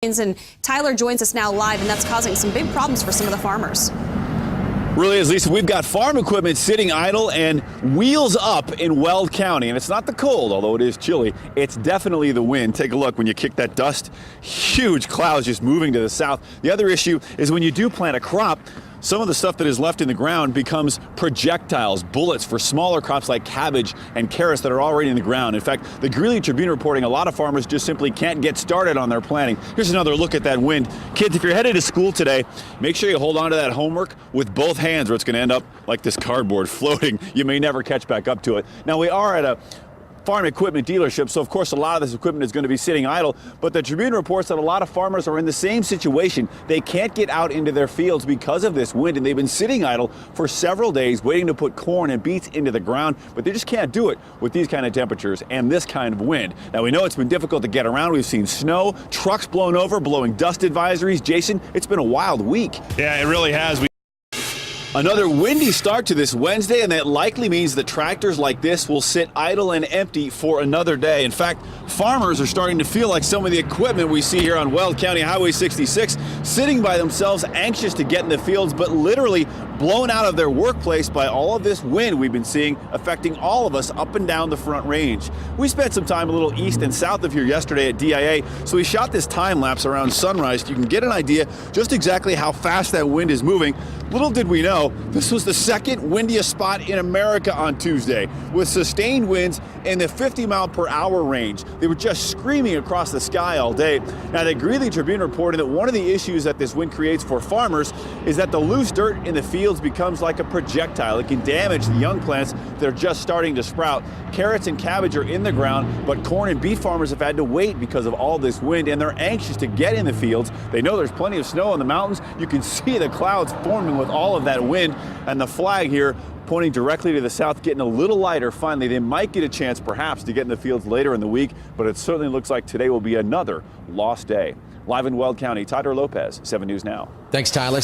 And Tyler joins us now live, and that's causing some big problems for some of the farmers. Really is, Lisa. We've got farm equipment sitting idle and wheels up in Weld County. And it's not the cold, although it is chilly. It's definitely the wind. Take a look when you kick that dust. Huge clouds just moving to the south. The other issue is when you do plant a crop, some of the stuff that is left in the ground becomes projectiles, bullets for smaller crops like cabbage and carrots that are already in the ground. In fact, the Greeley Tribune reporting a lot of farmers just simply can't get started on their planting. Here's another look at that wind. Kids, if you're headed to school today, make sure you hold on to that homework with both hands or it's going to end up like this cardboard floating. You may never catch back up to it. Now, we are at a farm equipment dealership, so of course a lot of this equipment is going to be sitting idle, but the Tribune reports that a lot of farmers are in the same situation. They can't get out into their fields because of this wind, and they've been sitting idle for several days waiting to put corn and beets into the ground, but they just can't do it with these kind of temperatures and this kind of wind. Now, we know it's been difficult to get around. We've seen snow, trucks blown over, blowing dust advisories. Jason, it's been a wild week. Yeah, it really has. Another windy start to this Wednesday, and that likely means that tractors like this will sit idle and empty for another day. In fact, farmers are starting to feel like some of the equipment we see here on Weld County Highway 66 sitting by themselves, anxious to get in the fields, but literally blown out of their workplace by all of this wind we've been seeing affecting all of us up and down the Front Range. We spent some time a little east and south of here yesterday at DIA, so we shot this time lapse around sunrise so you can get an idea just exactly how fast that wind is moving. Little did we know, this was the second windiest spot in America on Tuesday, with sustained winds in the 50-mile-per-hour range. They were just screaming across the sky all day. Now, the Greeley Tribune reported that one of the issues that this wind creates for farmers is that the loose dirt in the fields becomes like a projectile. It can damage the young plants that are just starting to sprout. Carrots and cabbage are in the ground, but corn and beet farmers have had to wait because of all this wind, and they're anxious to get in the fields. They know there's plenty of snow in the mountains. You can see the clouds forming with all of that wind, and the flag here pointing directly to the south, getting a little lighter. Finally, they might get a chance perhaps to get in the fields later in the week, but it certainly looks like today will be another lost day. Live in Weld County, Tyler Lopez, 7 News Now. Thanks, Tyler.